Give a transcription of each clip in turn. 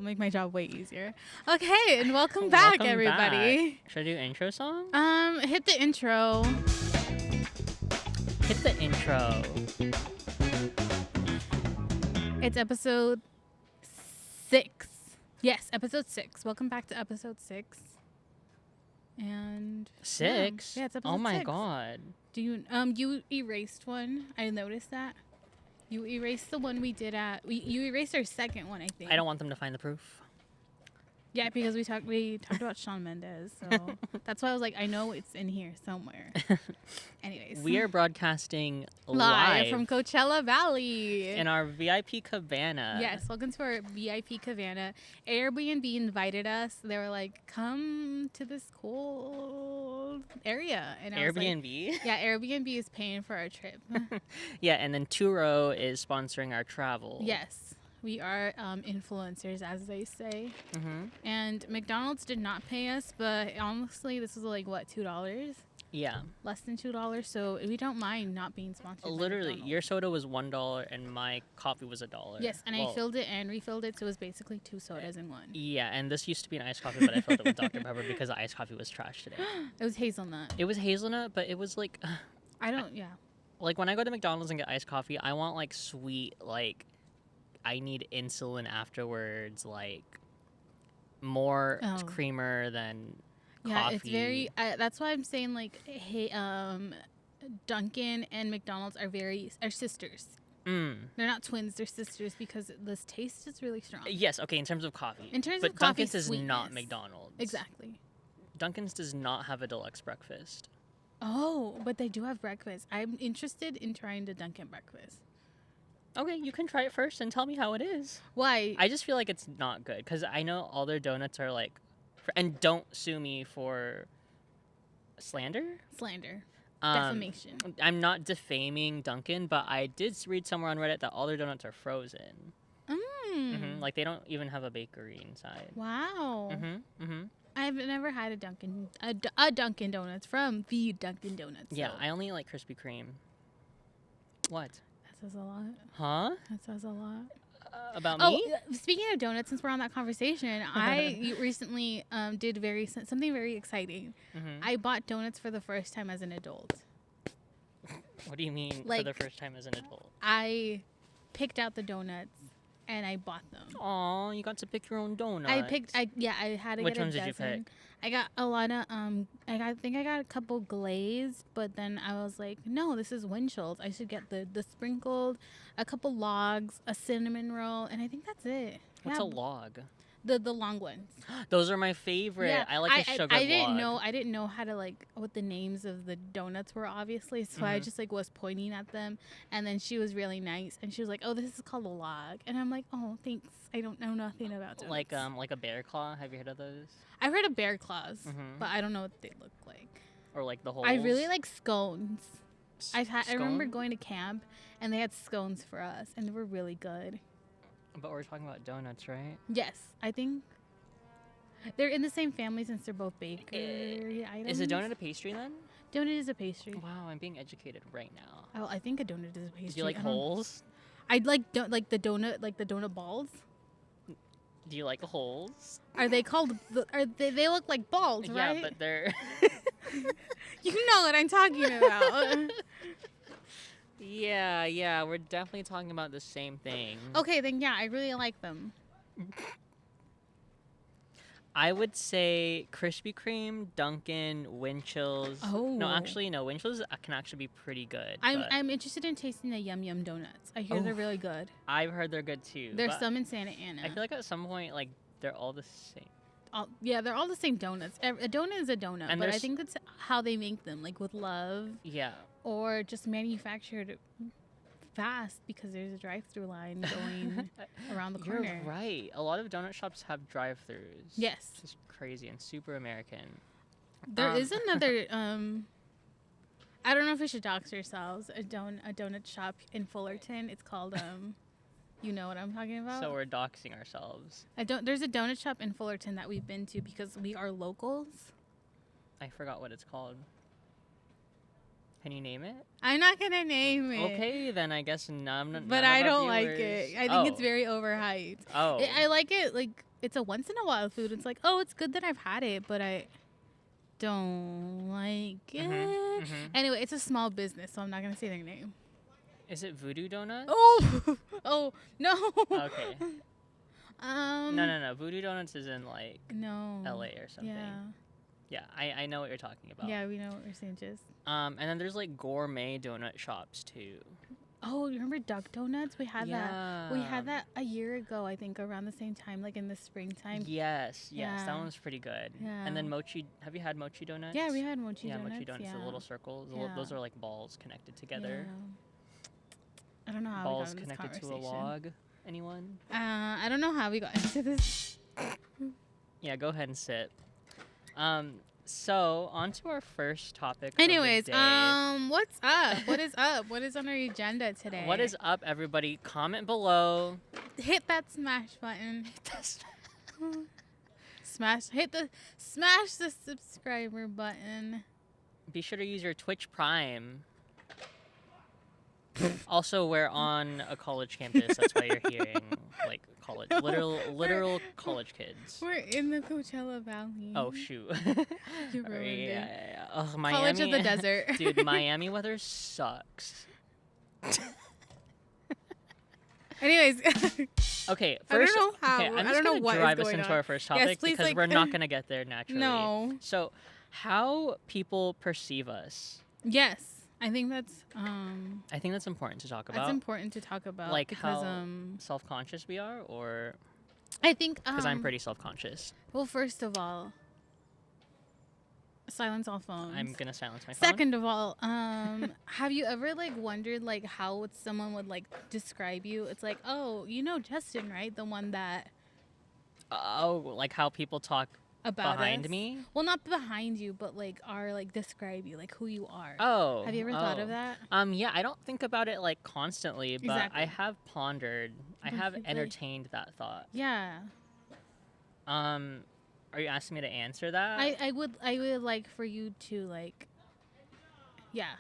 make my job way easier. Okay, and welcome back, everybody. Should I do intro song? Hit the intro. Hit the intro. It's episode 6. Yes, episode 6. Welcome back to episode 6. And 6? Yeah, it's episode 6. Oh my god. Do you you erased one? I noticed that. You erased the one we did at. You erased our second one, I think. I don't want them to find the proof. Yeah, because we talked about Shawn Mendes, so that's why I was like, I know it's in here somewhere. Anyways, We are broadcasting live from Coachella Valley in our VIP cabana. Yes, welcome to our VIP cabana. Airbnb invited us. They were like, "Come to this cool area." And I was like, Airbnb? yeah, Airbnb is paying for our trip. Yeah, and then Turo is sponsoring our travel. Yes. We are influencers, as they say. Mm-hmm. And McDonald's did not pay us, but honestly, this was like, what, $2? Yeah. Less than $2, so we don't mind not being sponsored. Literally, by your soda was $1 and my coffee was $1. Yes, and I filled it and refilled it, so it was basically 2 sodas in one. Yeah, and this used to be an iced coffee, but I filled it with Dr. Pepper because the iced coffee was trash today. It was hazelnut. It was hazelnut, but it was like... Yeah. Like, when I go to McDonald's and get iced coffee, I want, like, sweet, like... I need insulin afterwards, like more creamer than coffee. Yeah, it's very. That's why I'm saying like, hey, Dunkin' and McDonald's are sisters. They're not twins; they're sisters because this taste is really strong. Yes, okay. In terms of coffee, but Dunkin's is not McDonald's. Exactly. Dunkin's does not have a deluxe breakfast. Oh, but they do have breakfast. I'm interested in trying the Dunkin' breakfast. Okay, you can try it first and tell me how it is. Why? I just feel like it's not good because I know all their donuts are like, and don't sue me for slander. Defamation. I'm not defaming Dunkin', but I did read somewhere on Reddit that all their donuts are frozen. Mm-hmm. Like they don't even have a bakery inside. Wow. Mm-hmm. I've never had a Dunkin' Donuts from the Dunkin' Donuts. Yeah, so. I only like Krispy Kreme. What? That says a lot. Huh? That says a lot. About me? Oh, speaking of donuts, since we're on that conversation, I recently did something very exciting. Mm-hmm. I bought donuts for the first time as an adult. What do you mean like, for the first time as an adult? I picked out the donuts and I bought them. Aw, you got to pick your own donuts. I had to Which get a dozen. Which ones did you pick? I got a lot of I think I got a couple glazed, but then I was like, no, this is Winchell's. I should get the sprinkled, a couple logs, a cinnamon roll, and I think that's it. What's a log? The long ones. Those are my favorite. Yeah, I like a sugar log. I didn't know how to like what the names of the donuts were, obviously. So I just like was pointing at them, and then she was really nice, and she was like, "Oh, this is called a log," and I'm like, "Oh, thanks. I don't know nothing about donuts." Like a bear claw. Have you heard of those? I've heard of bear claws, but I don't know what they look like. Or like the holes. I really like scones. I remember going to camp, and they had scones for us, and they were really good. But we're talking about donuts, right? Yes, I think they're in the same family since they're both bakery items. Is a donut a pastry then? Donut is a pastry. Wow, I'm being educated right now. Oh, I think a donut is a pastry. Do you like holes? I'd like the donut balls. Do you like holes? Are they called? They look like balls, right? Yeah, but they're. You know what I'm talking about. Yeah, we're definitely talking about the same thing. Okay, then yeah, I really like them. I would say Krispy Kreme, Dunkin', Winchell's. Oh. No, actually, no. Winchell's can actually be pretty good. I'm interested in tasting the Yum Yum donuts. I hear they're really good. I've heard they're good too. There's some in Santa Ana. I feel like at some point, like, they're all the same. They're all the same donuts. A donut is a donut, and but I think that's how they make them, like with love. Yeah. Or just manufactured fast because there's a drive-through line going around the corner. You're right. A lot of donut shops have drive-throughs. Yes. It's super and super American. There is another. I don't know if we should dox ourselves. A donut shop in Fullerton. It's called You know what I'm talking about? So we're doxing ourselves. There's a donut shop in Fullerton that we've been to because we are locals. I forgot what it's called. Can you name it? I'm not gonna name it. Okay, then I guess none. But I don't like it. I think it's very overhyped. Oh. I like it like it's a once in a while food. It's like, oh, it's good that I've had it, but I don't like it. Anyway, it's a small business, so I'm not gonna say their name. Is it Voodoo Donuts? Oh, oh no. Okay. No. Voodoo Donuts is in like LA or something. Yeah, I know what you're talking about. Yeah, we know what we're saying, just. And then there's like gourmet donut shops too. Oh, you remember Duck Donuts? We had that. We had that a year ago, I think, around the same time, like in the springtime. Yes, that one's pretty good. Yeah. And then mochi. Have you had mochi donuts? Yeah, we had mochi donuts. Yeah, mochi donuts, the little circles. Those are like balls connected together. Yeah. I don't know how balls we got into connected this to a log. Anyone? I don't know how we got into this. Yeah, go ahead and sit. So on to our first topic. Anyways, of the day. What's up? What is up? What is on our agenda today? What is up, everybody? Comment below. Hit that smash button. Smash the subscriber button. Be sure to use your Twitch Prime. Also, we're on a college campus. That's why you're hearing like college, literal college kids. We're in the Coachella Valley. Oh shoot! You ruined it. Yeah. Oh, Miami. College of the desert. Dude, Miami weather sucks. Anyways. Okay, first. I don't know how. Okay, I'm I just don't know gonna what drive is us going into on. our first topic please, because we're not gonna get there naturally. No. So, how people perceive us. Yes. I think that's important to talk about. That's important to talk about. Like because, how self-conscious we are, or I think because I'm pretty self-conscious. Well, first of all, silence all phones. I'm gonna silence my phone. Second of all, have you ever like wondered like how someone would like describe you? It's like, oh, you know Justin, right? The one that. Oh, like how people talk about behind us? me? Well, not behind you, but like describe you, like who you are. Oh. Have you ever thought of that? Yeah, I don't think about it like constantly, but Exactly. I have pondered. I have entertained that thought. Yeah. Are you asking me to answer that? I would like for you to like. Yeah.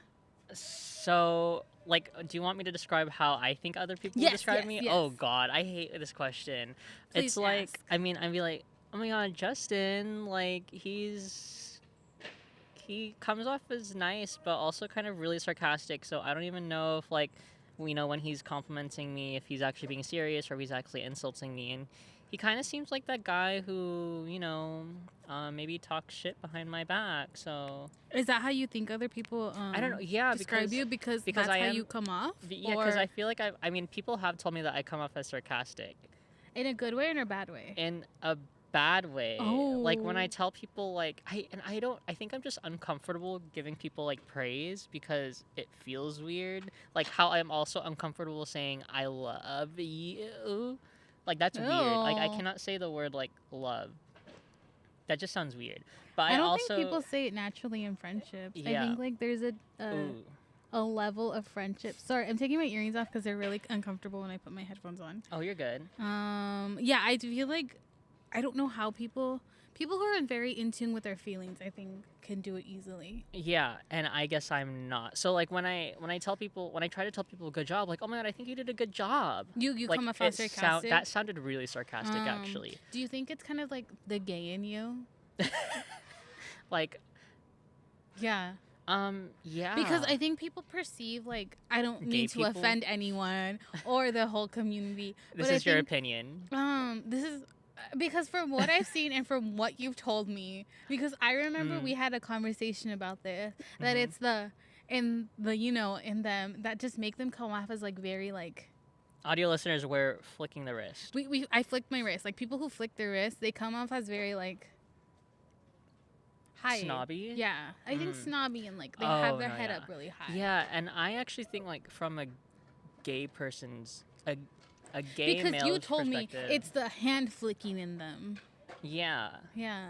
So, like, do you want me to describe how I think other people would describe me? Yes. Oh God, I hate this question. Please it's like, ask. I mean, I'd be like, oh my God, Justin, like he comes off as nice, but also kind of really sarcastic. So I don't even know if like, when he's complimenting me, if he's actually being serious or if he's actually insulting me. And he kind of seems like that guy who, maybe talks shit behind my back. So is that how you think other people? I don't know. Yeah, describe you because that's how you come off. Yeah, because I feel like I mean, people have told me that I come off as sarcastic. In a good way or in a bad way? In a bad way. Oh. Like when I tell people like I think I'm just uncomfortable giving people like praise because it feels weird. Like how I'm also uncomfortable saying I love you. Like that's weird. Like I cannot say the word like love. That just sounds weird. But I don't think people say it naturally in friendships. Yeah. I think like there's a level of friendship. Sorry, I'm taking my earrings off because they're really uncomfortable when I put my headphones on. Oh, you're good. Yeah, I feel like I don't know how people who are very in tune with their feelings, I think, can do it easily. Yeah, and I guess I'm not. So like when I try to tell people good job, like, oh my God, I think you did a good job. You like, come off as sarcastic. That sounded really sarcastic, actually. Do you think it's kind of like the gay in you? Like. Yeah. Yeah. Because I think people perceive like I don't mean to offend anyone or the whole community. This is your opinion. This is. Because from what I've seen and from what you've told me, because I remember we had a conversation about this, that it's in them that just make them come off as like very like. Audio listeners, we're flicking the wrist. I flicked my wrist. Like people who flick their wrist, they come off as very like. High. Snobby? Yeah. I think snobby and like they have their head up really high. Yeah, and I actually think like from a gay person's a gay male's because you told me perspective. it's the hand flicking in them. Yeah. Yeah.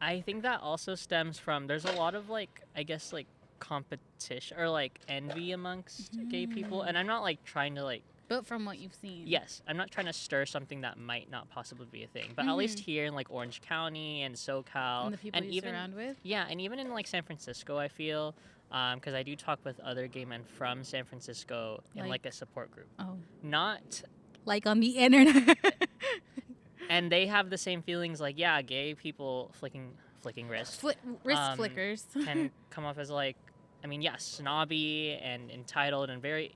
I think that also stems from there's a lot of like I guess like competition or like envy amongst gay people, and I'm not like trying to like. But from what you've seen. Yes, I'm not trying to stir something that might not possibly be a thing, but at least here in like Orange County and SoCal, and the people you surround with. Yeah, and even in like San Francisco, I feel. Because I do talk with other gay men from San Francisco in like a support group. Oh. Not like on the internet. and they have the same feelings. Like, yeah, gay people flicking wrists Wrist flickers. can come off as like, I mean, yes, snobby and entitled and very,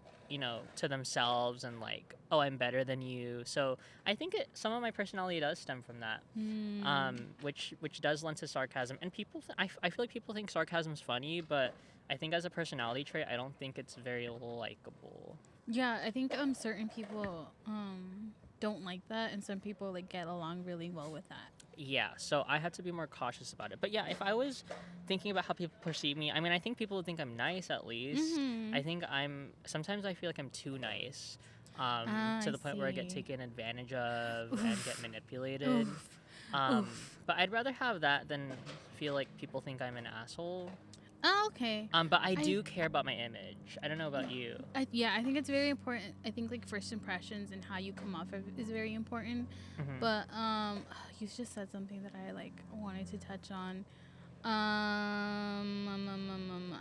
to themselves and like, oh, I'm better than you. So I think some of my personality does stem from that, which does lend to sarcasm. And people, I feel like people think sarcasm's funny, but I think as a personality trait, I don't think it's very likable. Yeah, I think certain people don't like that, and some people like get along really well with that. Yeah, so I had to be more cautious about it. But yeah, if I was thinking about how people perceive me, I mean, I think people would think I'm nice at least. I think sometimes I feel like I'm too nice, to the point where I get taken advantage of and get manipulated. But I'd rather have that than feel like people think I'm an asshole. Oh, okay. But I do care about my image. I don't know about you. I think it's very important. I think like first impressions and how you come off is very important. But you just said something that I like wanted to touch on. I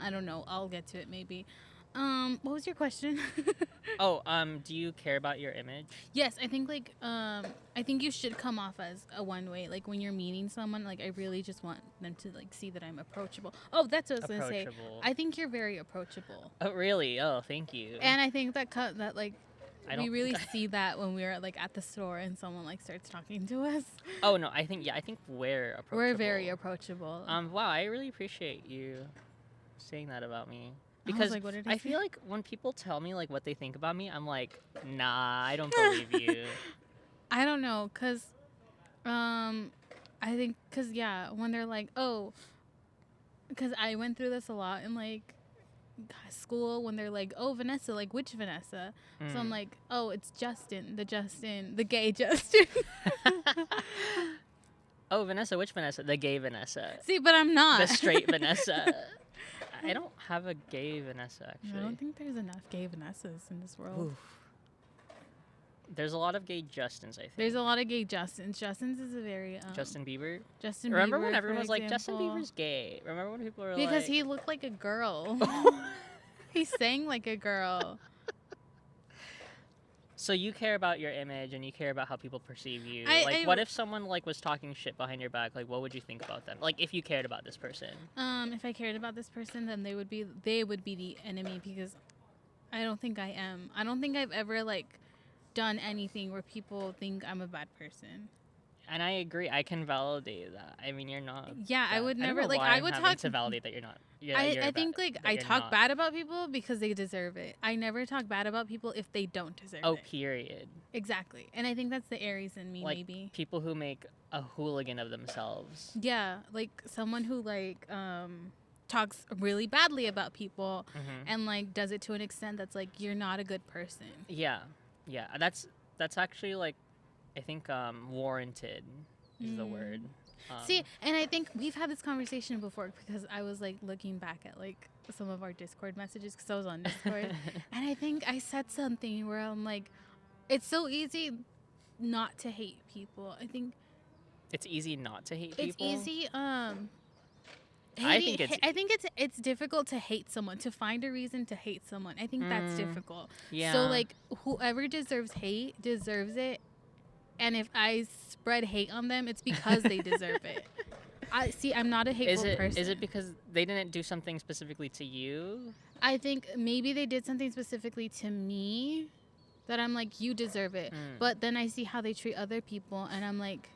don't know. I'll get to it maybe. What was your question? Do you care about your image? Yes, I think like I think you should come off as a one way. Like when you're meeting someone, like I really just want them to like see that I'm approachable. Oh, that's what I was gonna say. I think you're very approachable. Oh, really? Oh, thank you. And I think that like we really see that when we're like at the store and someone like starts talking to us. Oh no, I think we're approachable. We're very approachable. Wow, I really appreciate you saying that about me. Because I feel like when people tell me like what they think about me, I'm like, nah, I don't believe you. I don't know, cause, I think, when they're like, oh, cause I went through this a lot in like school when they're like, oh, Vanessa, like which Vanessa? So I'm like, oh, it's Justin, the gay Justin. Oh, Vanessa, which Vanessa? The gay Vanessa. See, but I'm not. The straight Vanessa. I don't have a gay Vanessa, actually. I don't think there's enough gay Vanessas in this world. Oof. There's a lot of gay Justins, I think. There's a lot of gay Justins. Justins is a very... Justin Bieber? Remember when everyone was like, Justin Bieber's gay? Remember when people were because he looked like a girl. He sang like a girl. So you care about your image and you care about how people perceive you. What if someone like was talking shit behind your back? Like, what would you think about them? Like, if you cared about this person. If I cared about this person, then they would be the enemy because I don't think I am. I don't think I've ever like done anything where people think I'm a bad person. And I agree. I can validate that. I mean, you're not. Yeah, bad. I would never like. I would talk to validate that you're not. I think like I talk bad about people because they deserve it. I never talk bad about people if they don't deserve it. Oh, period. Exactly. And I think that's the Aries in me, like, maybe. People who make a hooligan of themselves. Yeah, like someone who like talks really badly about people and like does it to an extent that's like you're not a good person. Yeah. Yeah. That's actually like I think warranted is the word. See, and I think we've had this conversation before because I was like looking back at like some of our Discord messages because I was on Discord and I think I said something where I'm like, it's so easy not to hate people. I think it's easy not to hate people. It's easy. I think it's difficult to hate someone, to find a reason to hate someone. I think that's difficult. Yeah. So like whoever deserves hate deserves it. And if I spread hate on them, it's because they deserve it. I'm not a hateful person. Is it because they didn't do something specifically to you? I think maybe they did something specifically to me that I'm like, you deserve it. But then I see how they treat other people, and I'm like,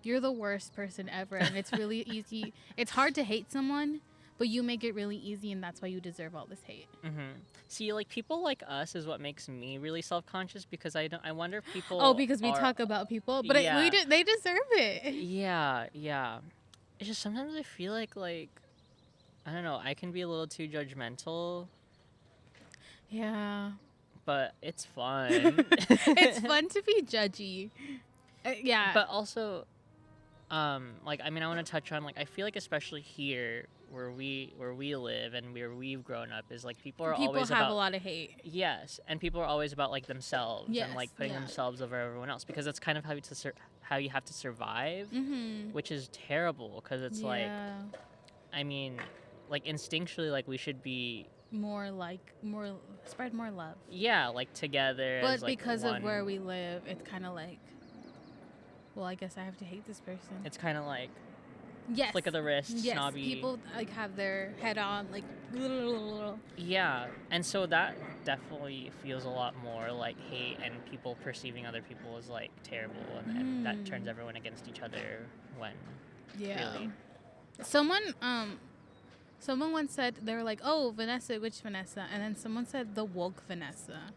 you're the worst person ever. And it's really easy. It's hard to hate someone, but you make it really easy, and that's why you deserve all this hate. See, like, people like us is what makes me really self-conscious because I wonder if people... Oh, because we talk about people? But yeah. They deserve it. Yeah. It's just sometimes I feel like, I don't know, I can be a little too judgmental. Yeah. But it's fun. It's fun to be judgy. Yeah. But also, I want to touch on, I feel like especially here... where we live and where we've grown up is people have a lot of hate. Yes, and people are always about themselves and putting themselves over everyone else because that's kind of how you have to survive, which is terrible because it's instinctually we should be spread more love. Yeah, together. But because of where we live, it's kind of well, I guess I have to hate this person. It's kind of like Yes. flick of the wrist, Yes. snobby. People like have their head on, like. Yeah, and so that definitely feels a lot more like hate and people perceiving other people as like terrible, and that turns everyone against each other when really. Someone once said, they were like, oh, Vanessa, which Vanessa? And then someone said the woke Vanessa.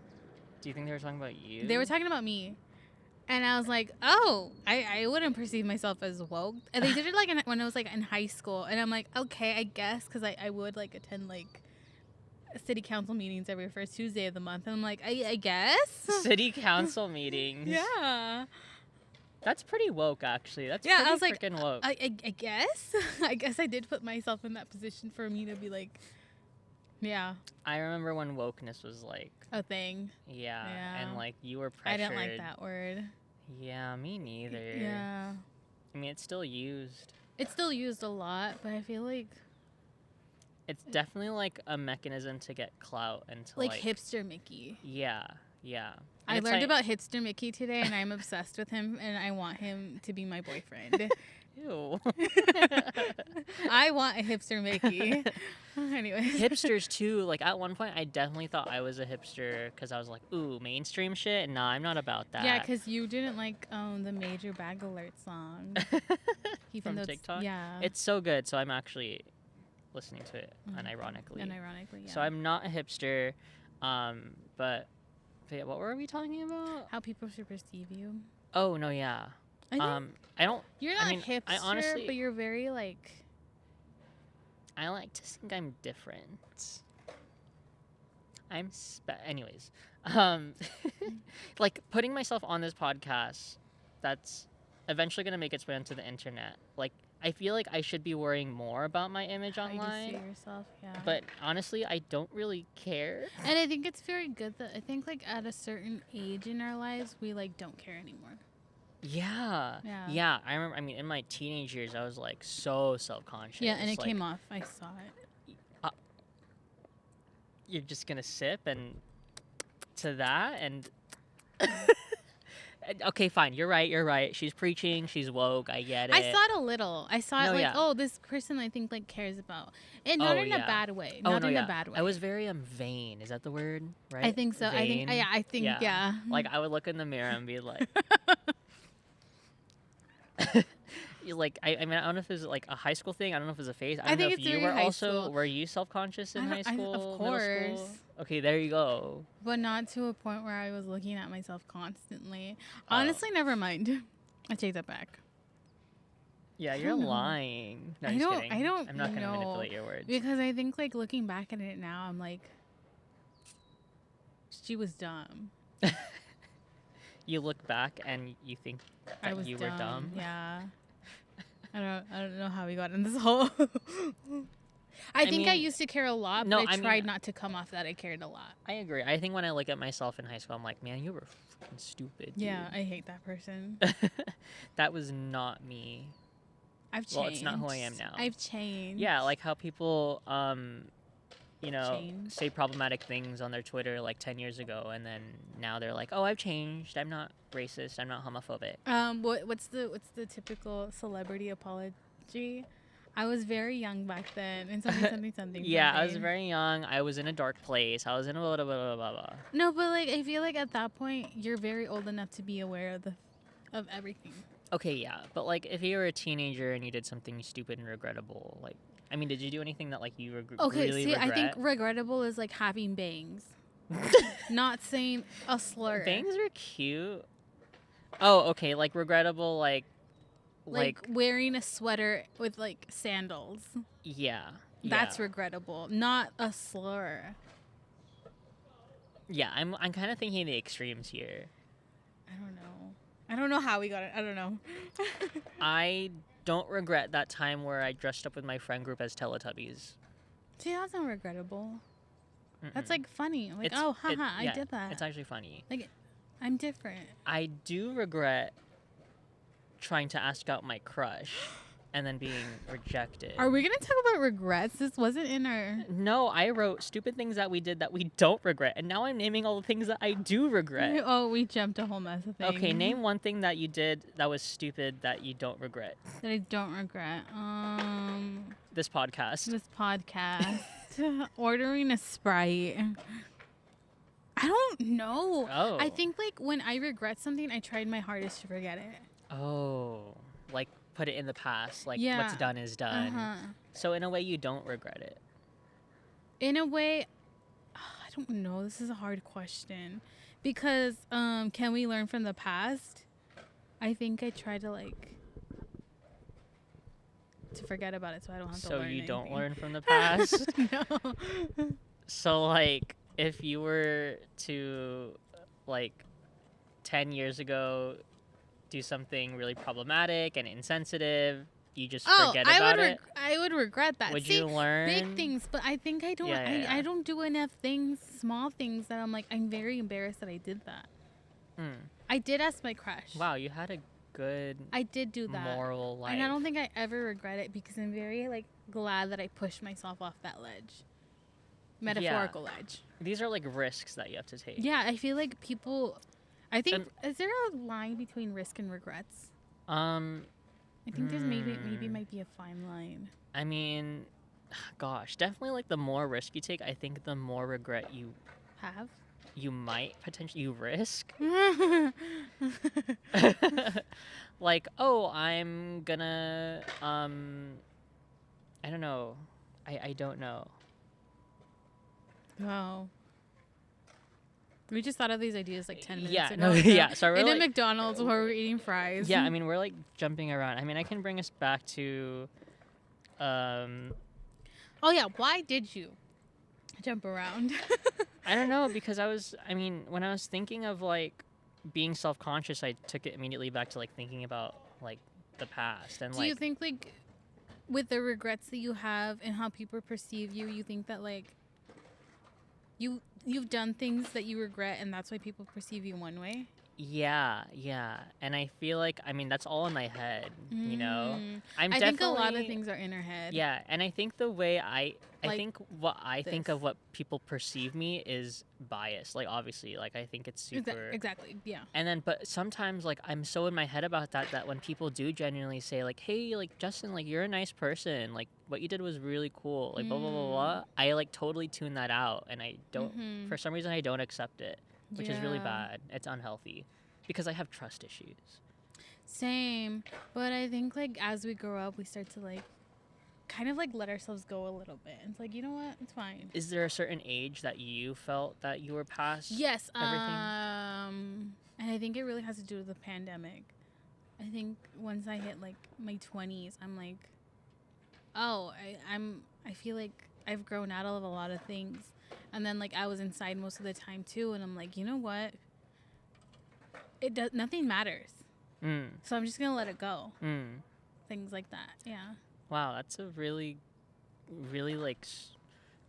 Do you think they were talking about you? They were talking about me. And I was like, oh, I wouldn't perceive myself as woke. And they did it like when I was like in high school. And I'm like, okay, I guess, because I would like attend like city council meetings every first Tuesday of the month. And I'm like, I guess. City council meetings. Yeah. That's pretty woke, actually. That's Yeah, pretty I was like, freaking woke. I guess. I guess I did put myself in that position for me to be like, yeah. I remember when wokeness was like a thing. Yeah. And like you were pressured. I didn't like that word. Yeah, me neither. Yeah. I mean, it's still used. It's still used a lot, but I feel like it's definitely like a mechanism to get clout and to like hipster Mickey. Yeah. Yeah. I learned about hipster Mickey today, and I'm obsessed with him, and I want him to be my boyfriend. Ew. I want a hipster Mickey. Anyways. Hipsters too. Like at one point, I definitely thought I was a hipster because I was like, "Ooh, mainstream shit." Nah, I'm not about that. Yeah, because you didn't like the Major Bag Alert song. Even from TikTok. Yeah, it's so good. So I'm actually listening to it unironically. Unironically, yeah. So I'm not a hipster, but yeah, what were we talking about? How people should perceive you. Oh no, yeah. I don't. You're not hipster, I honestly, but you're very like. I like to think I'm different. Anyways, like putting myself on this podcast, that's eventually gonna make its way onto the internet. Like I feel like I should be worrying more about my image online. You see yourself, yeah. But honestly, I don't really care. And I think it's very good that I think like at a certain age in our lives, we like don't care anymore. Yeah. I remember. I mean, in my teenage years, I was like so self-conscious. Yeah, and it like, came off. I saw it. You're just gonna sip and to that and. Okay, fine. You're right. She's preaching. She's woke. I get it. I saw it a little. I saw it like, oh, this person I think like cares about, and not in a bad way. Not in a bad way. I was very vain. Is that the word? Right. I think so. Vain? I think yeah. Like I would look in the mirror and be like. Like I mean I don't know if it was like a high school thing. I don't know if it was a phase. I don't know if you were also were you self-conscious in high school? Of course. Middle school? Okay, there you go. But not to a point where I was looking at myself constantly. Honestly, never mind. I take that back. Yeah, you're lying. No, I don't. I'm not gonna manipulate your words because I think like looking back at it now, I'm like, she was dumb. You look back and you think that you were dumb. Yeah. I don't know how we got in this hole. I think I used to care a lot, but I tried not to come off that I cared a lot. I agree. I think when I look at myself in high school, I'm like, man, you were fucking stupid. Yeah, dude. I hate that person. That was not me. I've changed. Well, it's not who I am now. I've changed. Yeah, like how people, say problematic things on their Twitter like 10 years ago, and then now they're like, oh, I've changed. I'm not racist. I'm not homophobic. What's the typical celebrity apology? I was very young back then, and something. Yeah, I was very young. I was in a dark place. I was in a blah, blah, blah, blah, blah. No, but like I feel like at that point you're very old enough to be aware of everything. Okay, yeah, but like if you were a teenager and you did something stupid and regrettable, like I mean, did you do anything that like you really regret? I think regrettable is like having bangs, not saying a slur. Bangs are cute. Oh, okay, like regrettable, like wearing a sweater with like sandals. Yeah. That's regrettable, not a slur. Yeah, I'm kind of thinking the extremes here. I don't know how we got it. I don't know. I don't regret that time where I dressed up with my friend group as Teletubbies. See, that's not regrettable. That's like funny. Like, I did that. It's actually funny. Like, I'm different. I do regret trying to ask out my crush. and then being rejected. Are we gonna talk about regrets? This wasn't in our. No, I wrote stupid things that we did that we don't regret, and now I'm naming all the things that I do regret. Oh, we jumped a whole mess of things. Okay, name one thing that you did that was stupid that you don't regret. That I don't regret. This podcast. This podcast. Ordering a Sprite. I don't know. Oh. I think like when I regret something, I tried my hardest to forget it. Oh, like put it in the past. Like Yeah. what's done is done. So in a way, you don't regret it. In a way, I don't know. This is a hard question because can we learn from the past? I think I try to like to forget about it so I don't have to learn. So you don't anything. learn from the past? No. So like if you were to like 10 years ago do something really problematic and insensitive, you just forget about it? I would regret that. Would See, you learn? big things, but I think I don't. Yeah. I don't do enough things, small things that I'm like. I'm very embarrassed that I did that. I did ask my crush. Wow, you had a good I did do that. moral life. And I don't think I ever regret it because I'm very like glad that I pushed myself off that ledge. Metaphorical ledge. These are like risks that you have to take. Yeah, I feel like people. I think is there a line between risk and regrets? I think there's maybe might be a fine line. I mean, gosh, definitely like the more risk you take, I think the more regret you might potentially risk. Like, oh, I'm gonna I don't know. I don't know. Wow. We just thought of these ideas like 10 minutes Yeah, ago. no, yeah. So we're in a like, McDonald's where we're eating fries. yeah, I mean, we're like jumping around. I mean, I can bring us back to Oh yeah, why did you jump around? I don't know, because when I was thinking of like being self-conscious, I took it immediately back to like thinking about like the past and Do you think like with the regrets that you have and how people perceive you, you think that like you've done things that you regret and that's why people perceive you one way? Yeah. And I feel like, that's all in my head, you know? I think a lot of things are in our head. Yeah, and I think the way I Like think what I think this. of what people perceive me is biased. Like, obviously, like, I think it's super... Exactly, yeah. And then, but sometimes, like, I'm so in my head about that when people do genuinely say, like, hey, like, Justin, like, you're a nice person. Like, what you did was really cool. Like, blah, blah, blah, blah. I, like, totally tune that out. And I don't... For some reason, I don't accept it, which is really bad. It's unhealthy. Because I have trust issues. Same. But I think, like, as we grow up, we start to, like, kind of, like, let ourselves go a little bit. It's like, you know what? It's fine. Is there a certain age that you felt that you were past Yes. everything? And I think it really has to do with the pandemic. I think once I hit, like, my 20s, I'm like, oh, I feel like I've grown out of a lot of things. And then, like, I was inside most of the time, too. And I'm like, you know what? Nothing matters. So I'm just going to let it go. Things like that. Yeah. Wow, that's a really, really, like,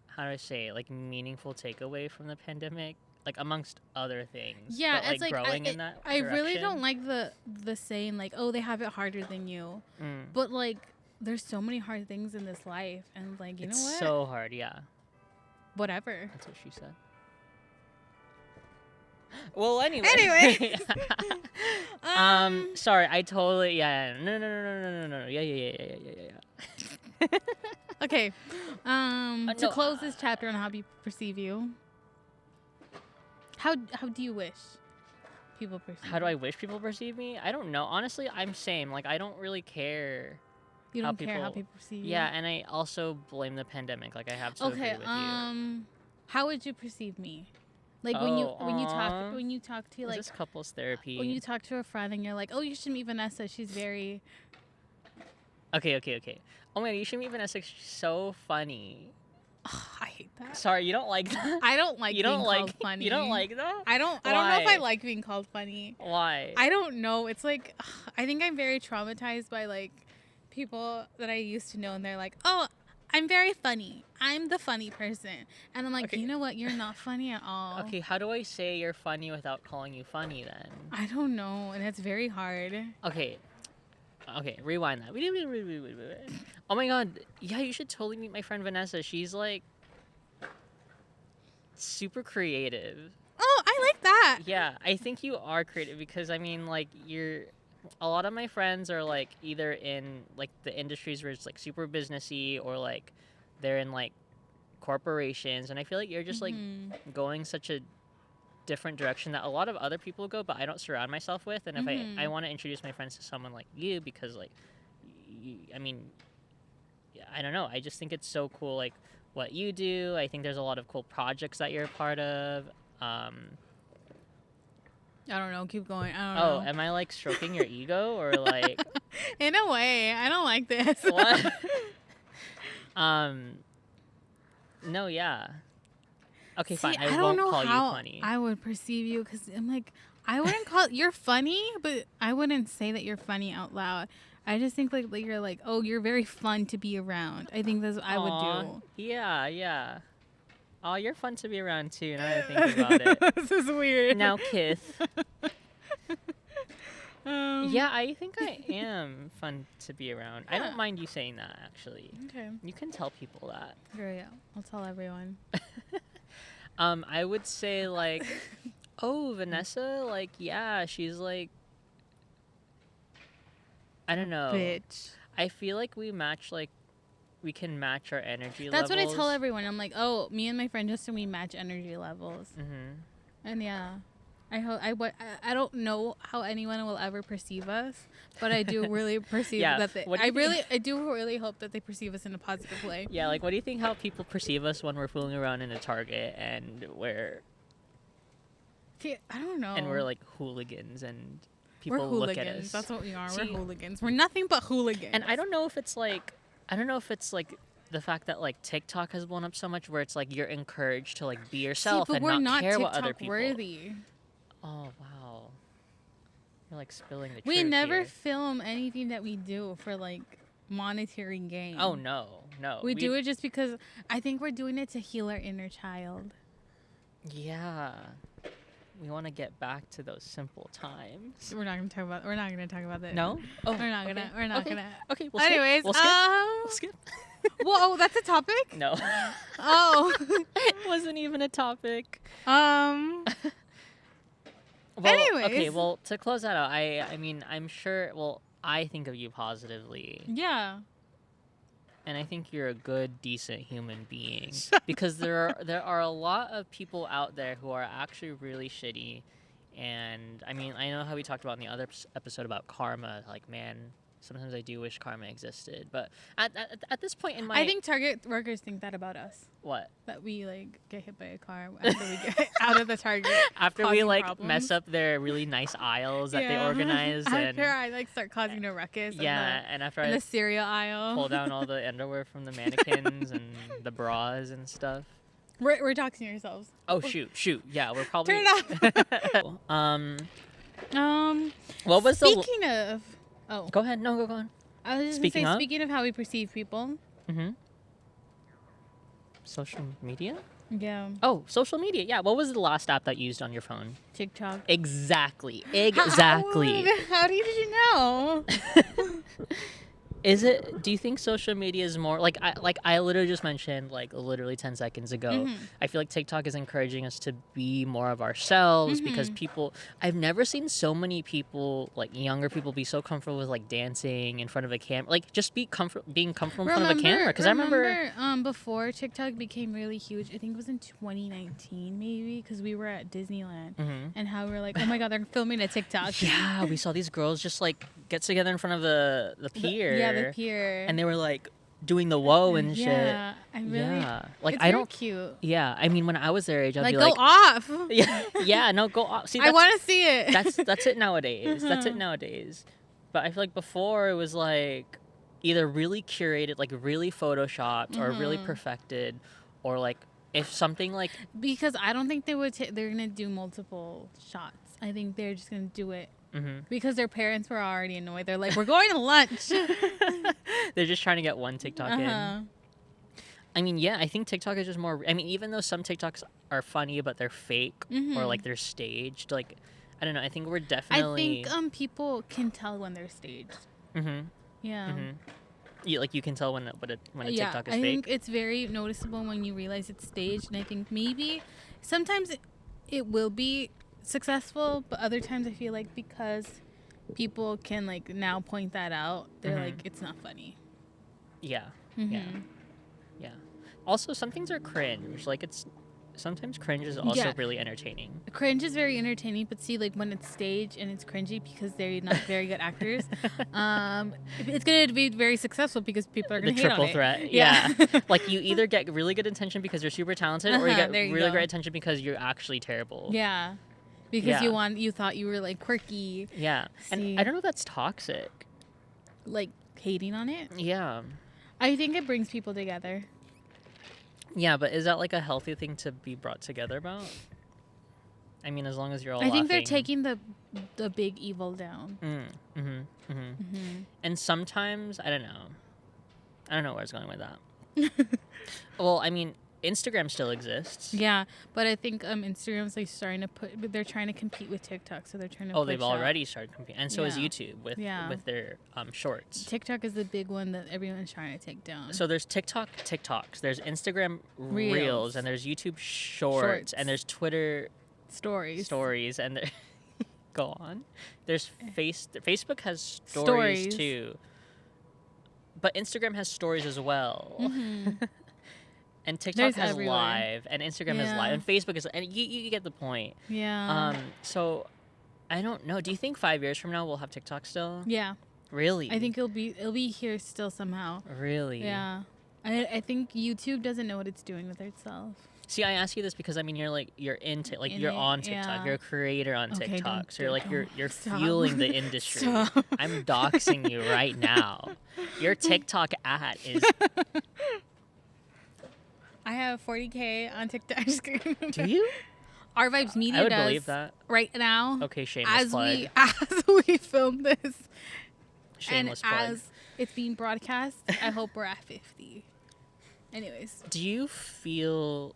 how do I say it? Like, meaningful takeaway from the pandemic, like, amongst other things. Yeah, but, it's like growing in that I really direction. don't like the saying like, oh, they have it harder than you. But like, there's so many hard things in this life, and like, you know what? It's so hard, yeah. Whatever. That's what she said. Well, anyway. Sorry, I totally, no. Yeah. Okay. To No, close this chapter on how people perceive you. How do you wish people perceive? How do I wish people perceive me? I don't know. Honestly, I'm same. Like, I don't really care. You don't care how people perceive you? Yeah, and I also blame the pandemic. Like, I have to agree with you. How would you perceive me? Like when you talk to like this couples therapy. When you talk to a friend and you're like, oh, you should meet Vanessa. She's very. Okay. Oh my god, you should meet Vanessa. She's so funny. Oh, I hate that. Sorry, you don't like that. I don't like you being don't like called funny. You don't like that. I don't know if I like being called funny. Why? I don't know. It's like I think I'm very traumatized by like people that I used to know, and they're like, oh, I'm very funny. I'm the funny person. And I'm like, okay. You know what? You're not funny at all. Okay, how do I say you're funny without calling you funny then? I don't know. And it's very hard. Okay. Okay, rewind that. Oh my god, yeah, you should totally meet my friend Vanessa. She's like super creative. Oh, I like that. Yeah, I think you are creative because I mean, like, you're. A lot of my friends are like either in like the industries where it's like super businessy or like they're in like corporations, and I feel like you're just like going such a different direction that a lot of other people go, but I don't surround myself with. And if I want to introduce my friends to someone like you because like, I mean, yeah, I don't know. I just think it's so cool, like what you do. I think there's a lot of cool projects that you're a part of. I don't know. Keep going. I don't know. Am I like stroking your ego or like? In a way, I don't like this. What? No, yeah. Okay, See, fine. I don't won't know call how you funny. I would perceive you because I'm like, I wouldn't call you're funny, but I wouldn't say that you're funny out loud. I just think like you're like, oh, you're very fun to be around. I think that's what I would do. Yeah, yeah. Oh, you're fun to be around too. Now that I think about it. This is weird. Now, Kith. Yeah, I think I am fun to be around. I don't mind you saying that, actually. Okay. You can tell people that. Here we go. I'll tell everyone. I would say like, oh, Vanessa, like, yeah, she's like, I don't know. Bitch. I feel like we match, like, we can match our energy That's levels. what I tell everyone. I'm like, oh, me and my friend Justin, we match energy levels. Mm-hmm. And yeah, I don't know how anyone will ever perceive us, but I do really perceive that they, I do really hope that they perceive us in a positive way. Yeah, like, what do you think how people perceive us when we're fooling around in a Target and we're I don't know. and we're like hooligans and people look at us. That's what we are. See? We're hooligans. We're nothing but hooligans. And I don't know if it's like the fact that like TikTok has blown up so much where it's like you're encouraged to like be yourself but and we're not care TikTok what other people. worthy. Oh wow. You're like spilling the truth. We never here. film anything that we do for like monetary gain. Oh no. We do it just because I think we're doing it to heal our inner child. Yeah. We want to get back to those simple times. We're not gonna talk about that. No? Oh, We're not gonna. We're not gonna. Okay, we'll Anyways, skip. We'll skip. Whoa, that's a topic? No. Oh. It wasn't even a topic. Well, anyways. Okay, well, to close that out, I mean, I'm sure, well, I think of you positively. Yeah. And I think you're a good, decent human being. Because there are a lot of people out there who are actually really shitty. And, I mean, I know how we talked about in the other episode about karma. Like, man, sometimes I do wish karma existed. But at this point in my... I think Target workers think that about us. What? That we, like, get hit by a car after we get out of the Target. After we, like, problems. mess up their really nice aisles that they organized. After I, like, start causing a ruckus. Yeah, and after the cereal aisle. Pull down all the underwear from the mannequins and the bras and stuff. We're talking to yourselves. Oh, shoot. Yeah, we're probably... Turn it off. What was Speaking of... Oh. Go ahead. No, go on. I was just Speaking of how we perceive people. Mm-hmm. Social media? Yeah. Oh, social media. Yeah. What was the last app that you used on your phone? TikTok. Exactly. How did you know? Is it? Do you think social media is more like I literally just mentioned like literally 10 seconds ago? Mm-hmm. I feel like TikTok is encouraging us to be more of ourselves because people. I've never seen so many people like younger people be so comfortable with like dancing in front of a camera, like just being comfortable in front of a camera. Because I remember before TikTok became really huge. I think it was in 2019 maybe because we were at Disneyland and how we were like, oh my god, they're filming a TikTok. Yeah, we saw these girls just like get together in front of the pier. The pier. And they were like doing the whoa and shit. Yeah, Like it's I don't cute. Yeah, I mean when I was their age, I'd be go like, off. Yeah, no, go off. See, I want to see it. That's it nowadays. That's it nowadays. But I feel like before it was like either really curated, like really photoshopped, or really perfected, or like if something like because I don't think they would. They're gonna do multiple shots. I think they're just gonna do it. Because their parents were already annoyed. They're like, we're going to lunch. They're just trying to get one TikTok in. I mean, yeah, I think TikTok is just more... I mean, even though some TikToks are funny, but they're fake or, like, they're staged, like, I don't know. I think we're definitely... I think people can tell when they're staged. Mhm. Yeah. Mhm. You can tell when a Yeah, TikTok is I fake. think it's very noticeable when you realize it's staged, and I think maybe sometimes it will be successful, but other times I feel like because people can like now point that out, they're Mhm. like, it's not funny. Yeah. Yeah. Mm-hmm. Yeah. Also, some things are cringe. Like sometimes cringe is also Yeah. really entertaining. Cringe is very entertaining, but see, like when it's staged and it's cringy because they're not very good actors, it's gonna be very successful because people are The gonna hate on triple it. threat. Yeah. Like you either get really good attention because you're super talented, or you get There you really go. great attention because you're actually terrible. Yeah. Because Yeah. you thought you were like quirky. Yeah. And See, I don't know if that's toxic. like hating on it. Yeah. I think it brings people together. Yeah, but is that like a healthy thing to be brought together about? I mean, as long as you're all I think they're laughing. taking the big evil down. And sometimes I don't know where I was going with that. Well, I mean, Instagram still exists. Yeah, but I think Instagram's like starting to they're trying to compete with TikTok, so they're trying to. Oh, they've push out. already started competing, and so is Yeah. YouTube with Yeah. their shorts. TikTok is the big one that everyone's trying to take down. So there's TikToks, there's Instagram Reels, and there's YouTube Shorts, and there's Twitter Stories, and there go on. There's Facebook has stories too, but Instagram has stories as well. Mm-hmm. And TikTok There's has everywhere. live, and Instagram has live, and Facebook is, and you get the point. Yeah. So I don't know. Do you think 5 years from now we'll have TikTok still? Yeah. Really? I think it'll be here still somehow. Really? Yeah. I think YouTube doesn't know what it's doing with itself. See, I ask you this because I mean you're into you're it, on TikTok. yeah. You're a creator on Okay, TikTok. don't So you're do- you're stop. fueling the industry. Stop. I'm doxing you right now. Your TikTok ad is. I have 40K on TikTok. Just kidding. Do you? Our Vibes Media I would does believe that. right now. Okay, shameless plug. As we film this, Shameless and plug. as it's being broadcast, I hope we're at 50. Anyways, Do you feel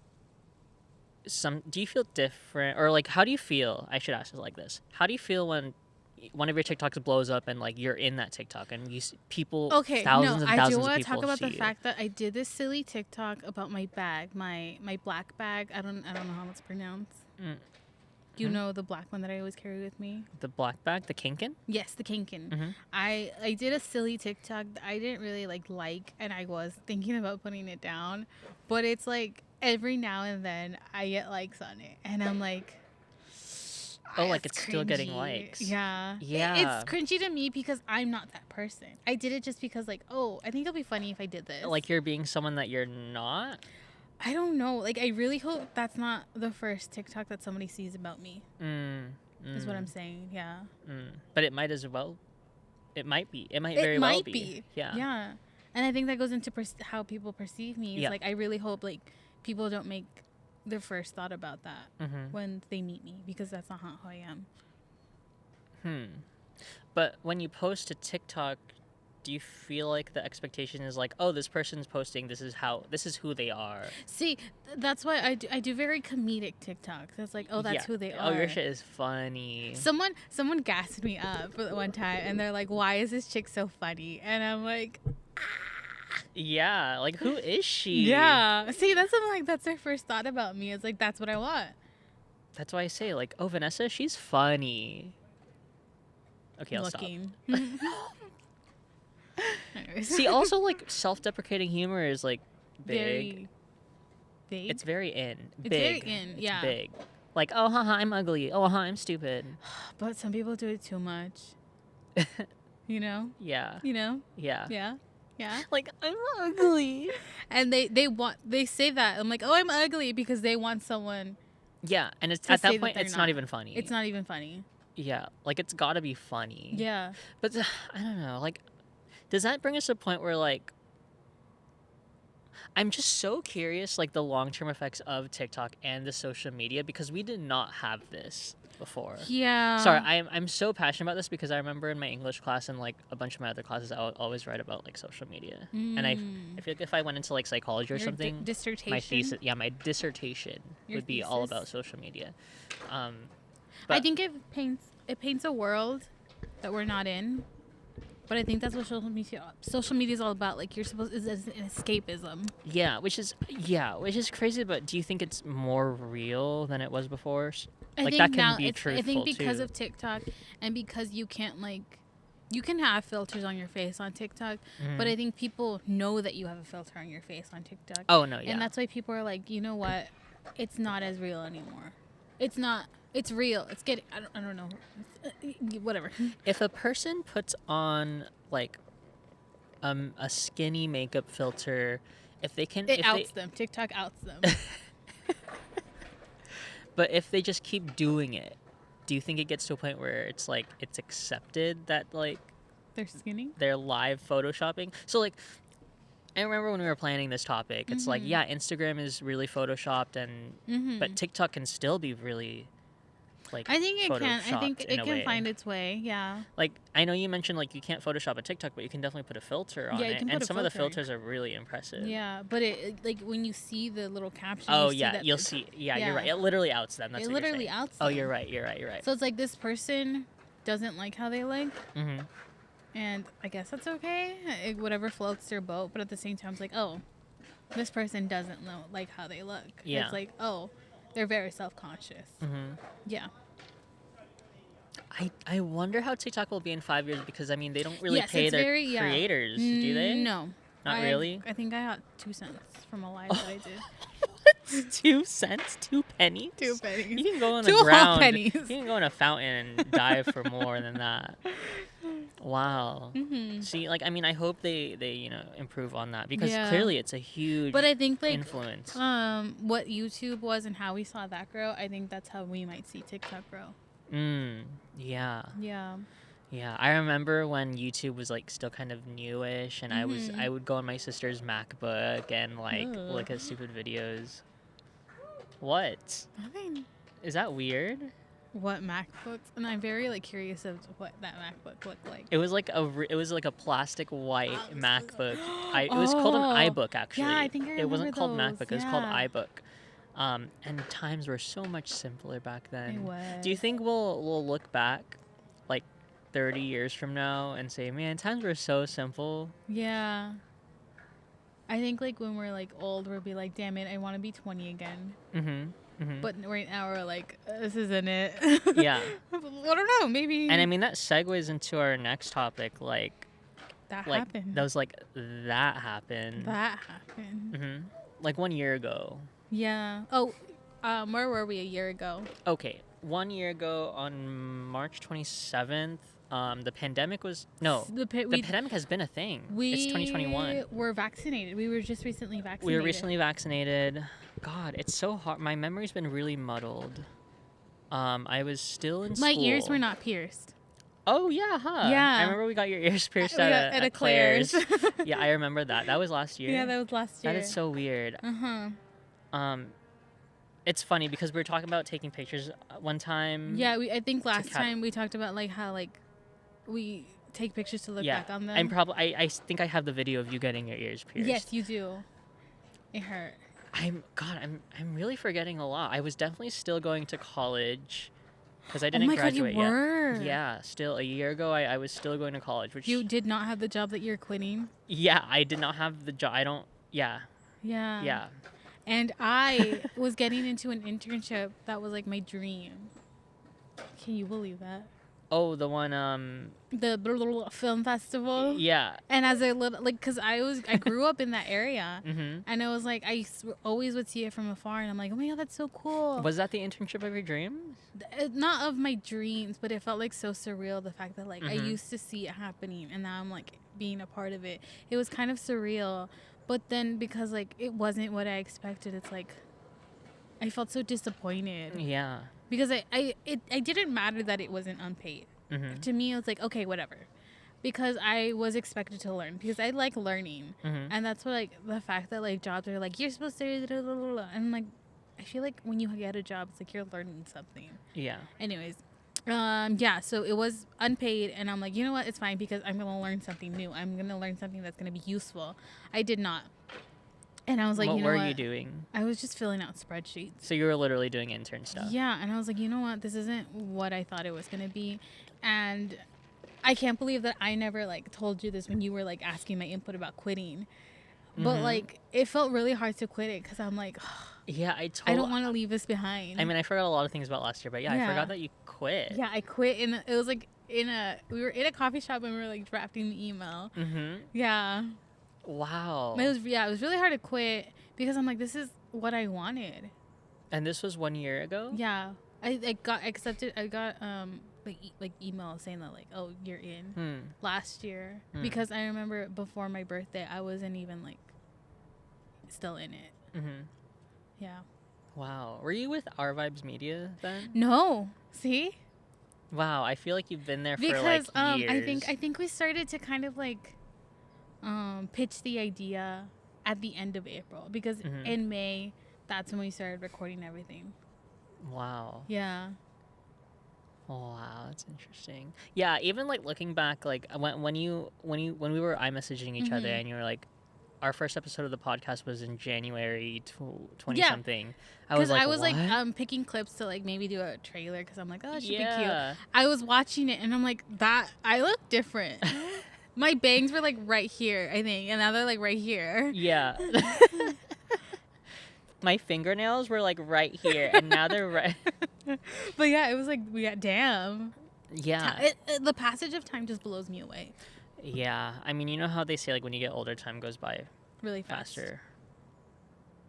different, or like how do you feel? I should ask it like this: how do you feel when one of your TikToks blows up and like you're in that TikTok and you see people, thousands and I do thousands of want to people talk about see the you? fact that I did this silly TikTok about my bag, my black bag. I don't know how it's pronounced. Mm. Do you know the black one that I always carry with me? The black bag, the Kinkin? Yes, the Kinkin. Mm-hmm. I did a silly TikTok that I didn't really like, and I was thinking about putting it down, but it's like every now and then I get likes on it, and I'm like, Oh, like it's it's still getting cringy." likes. Yeah. Yeah. It's cringy to me because I'm not that person. I did it just because like, oh, I think it'll be funny if I did this. Like you're being someone that you're not. I don't know. Like I really hope that's not the first TikTok that somebody sees about me. Is what I'm saying. Yeah. But it might as well. It might be. It might very well be. Yeah. Yeah. And I think that goes into how people perceive me. It's Yeah. like I really hope like people don't make their first thought about that when they meet me, because that's not how I am. But when you post a TikTok, do you feel like the expectation is like, oh, this person's posting, this is who they are? See, that's why I do very comedic TikToks. That's like, oh, that's Yeah. who they are. Oh, your shit is funny. Someone gassed me up for the one time, and they're like, why is this chick so funny? And I'm like, Yeah, like who is she? yeah. See, that's something like that's their first thought about me. It's like that's what I want. That's why I say like, oh, Vanessa, she's funny. Okay, I'll Looking. Anyways. stop. See, also like self-deprecating humor is like big. Very big. It's very in. It's Big. very in, It's yeah. big. Like, oh, haha, I'm ugly. Oh, haha, I'm stupid. But some people do it too much. You know? Yeah. You know? Yeah. Yeah. Yeah. Like, I'm ugly. And they say that. I'm like, "Oh, I'm ugly," because they want someone. Yeah, and it's To at say that that point, they're it's not. not even funny. It's not even funny. Yeah, like it's got to be funny. Yeah. But I don't know. Like, does that bring us to a point where like, I'm just so curious, like the long-term effects of TikTok and the social media, because we did not have this before. Yeah. Sorry, I'm so passionate about this because I remember in my English class and like a bunch of my other classes, I would always write about like social media, and I feel like if I went into like psychology or Your something, dissertation. my thesis, my dissertation Your would be all thesis? about social media. I think it paints a world that we're not in. But I think that's what social media is all about. Like, you're supposed is an escapism. Yeah, which is crazy. But do you think it's more real than it was before? I Like, think that can now be it's. I truthful think because too. of TikTok and because you can't like, you can have filters on your face on TikTok, but I think people know that you have a filter on your face on TikTok. Oh no, yeah. And that's why people are like, you know what, it's not as real anymore. It's not. It's real. It's getting. I don't know. Whatever. If a person puts on like a skinny makeup filter, if they can, It outs them. TikTok outs them. but if they just keep doing it, do you think it gets to a point where it's like it's accepted that like They're skinny. they're live photoshopping? So like, I remember when we were planning this topic, it's like, yeah, Instagram is really photoshopped, and but TikTok can still be really like I think it can. I think photoshopped it in a can way. find its way. Yeah. Like, I know you mentioned like you can't Photoshop a TikTok, but you can definitely put a filter on Yeah, you it, can and put a some of the filter. filters are really impressive. Yeah, but it like when you see the little caption. Oh you see yeah, that you'll see. Yeah, you're yeah. right. It literally outs them. That's It what you're literally saying. outs Oh, them. you're right. You're right. You're right. So it's like this person doesn't like how they look, Mm-hmm. and I guess that's okay. Whatever floats their boat. But at the same time, it's like, oh, this person doesn't like how they look. Yeah. It's like, oh, they're very self-conscious. Mm-hmm. Yeah. I wonder how TikTok will be in 5 years, because I mean they don't really Yes, pay it's their very- yeah. creators, do they? No. Not really? I think I got 2 cents from a live that I did. 2 cents, 2 pennies. 2 pennies. You can go on 2 the whole ground. pennies. You can go in a fountain and dive for more than that. Wow. Mm-hmm. See, like, I mean, I hope they improve on that, because Yeah. clearly it's a huge But I think like influence. what YouTube was and how we saw that grow, I think that's how we might see TikTok grow. Yeah. Yeah. Yeah, I remember when YouTube was like still kind of newish, and I would go on my sister's MacBook and like Ugh. look at stupid videos. What? Nothing. Is that weird? What MacBooks? And I'm very like curious of what that MacBook looked like. It was like a plastic white MacBook. It was called an Oh. iBook, actually. Yeah, I think I It wasn't called remember MacBook. those, It was called yeah. iBook. And times were so much simpler back then. It was. Do you think we'll look back like 30 years from now and say, man, times were so simple? Yeah. I think like when we're like old, we'll be like, damn it, I want to be 20 again. Mm-hmm. But right now we're like, this isn't it. Yeah. I don't know. Maybe. And I mean, that segues into our next topic. Like that like happened. that was like that happened. That happened. Mm-hmm. Like 1 year ago. Yeah. Oh, where were we a year ago? Okay, 1 year ago on March 27th, the pandemic was the pandemic has been a thing. It's 2021. We were vaccinated. We were just recently vaccinated. We were recently vaccinated. God, it's so hard. My memory's been really muddled. I was still in school. My ears were not pierced. Oh yeah, huh? Yeah. I remember we got your ears pierced We got at a Claire's. Yeah, I remember that. That was last year. Yeah, that was last year. That is so weird. Uh-huh. It's funny because we were talking about taking pictures one time. Yeah, I think last cat- time we talked about like how like we take pictures to look Yeah, back on them. and probably I think I have the video of you getting your ears pierced. Yes, you do. It hurt. I'm really forgetting a lot. I was definitely still going to college because I didn't graduate God, you were. yet. Yeah, still a year ago I was still going to college, which You did not have the job that you're quitting. yeah, I did not have the job. I don't. Yeah. Yeah. Yeah. And I was getting into an internship that was like my dream. Can you believe that? Oh, the one. The film festival. Yeah. And as a little, like, cause I grew up in that area, Mm-hmm. and I was like, always would see it from afar, and I'm like, oh my god, that's so cool. Was that the internship of your dreams? Not of my dreams, but it felt like so surreal. The fact that like I Mhm. used to see it happening, and now I'm like being a part of it. It was kind of surreal, but then because like it wasn't what I expected, it's like I felt so disappointed Yeah. because it didn't matter that it wasn't unpaid. Mm-hmm. To me, it was like, okay, whatever, because I was expected to learn, because I like learning. Mm-hmm. And that's what, like, the fact that, like, jobs are like, you're supposed to, and, like, I feel like when you get a job, it's like you're learning something. Yeah. Anyways, yeah, so it was unpaid, and I'm like, you know what, it's fine, because I'm gonna learn something new. I'm gonna learn something that's gonna be useful. I did not. And I was like, What you know were what? you doing? I was just filling out spreadsheets. So you were literally doing intern stuff. Yeah, and I was like, you know what, this isn't what I thought it was gonna be. And I can't believe that I never like told you this when you were like asking my input about quitting. But like it felt really hard to quit it because I'm like, Yeah, I don't want to leave this behind. I mean, I forgot a lot of things about last year, but I forgot that you quit. Yeah, I quit, and it was like we were in a coffee shop and we were like drafting the email. Yeah. Wow. It was really hard to quit because I'm like, this is what I wanted. And this was 1 year ago? Yeah. I got accepted. I got like email saying that like, oh, you're in last year because I remember before my birthday I wasn't even like still in it. Yeah. Wow. Were you with Our Vibes Media then? No. See? Wow, I feel like you've been there for because like years. I think we started to kind of like pitch the idea at the end of April because in May that's when we started recording everything. Wow. Yeah. Oh, wow, that's interesting. Yeah, even like looking back, like when we were iMessaging each other, and you were like, our first episode of the podcast was in January 20 something. I was like, like picking clips to like maybe do a trailer because I'm like, oh, it should be cute. I was watching it and I'm like, that I look different. My bangs were like right here, I think, and now they're like right here. Yeah. My fingernails were like right here, and now they're right. But yeah, it was like, damn. Yeah. The passage of time just blows me away. Yeah. I mean, you know how they say like when you get older, time goes by really fast. faster.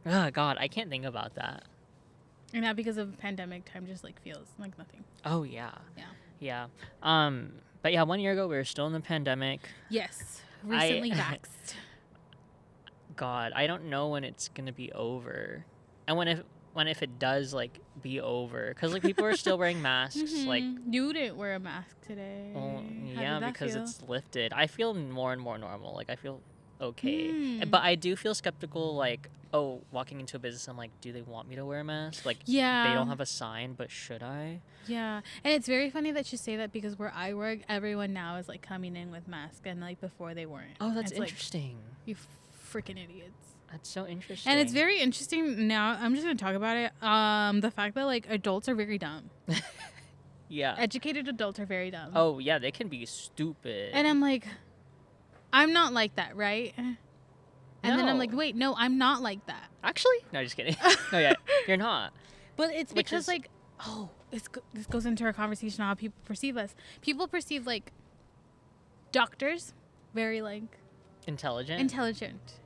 Oh God, I can't think about that. And now because of the pandemic, time just like feels like nothing. Oh yeah. Yeah. But yeah, 1 year ago we were still in the pandemic. Yes. Recently vaxxed. God, I don't know when it's gonna be over, and when if it does like be over, because like people are still wearing masks. Like you didn't wear a mask today. Well, How yeah, did that because feel? it's lifted. I feel more and more normal. Like I feel okay, but I do feel skeptical. Like, oh, walking into a business, I'm like, do they want me to wear a mask? Like, they don't have a sign, but should I? Yeah, and it's very funny that you say that because where I work, everyone now is like coming in with masks, and like before they weren't. Oh, that's interesting. Like, you freaking idiots. That's so interesting. And it's very interesting now. I'm just gonna talk about it. The fact that like adults are very dumb. Yeah. Educated adults are very dumb. Oh yeah, they can be stupid. And I'm like, I'm not like that, right? And then I'm like, wait, no, I'm not like that. Actually, no, just kidding. No, yeah, you're not. But it's because like, this goes into our conversation on how people perceive us. People perceive like doctors very like intelligent,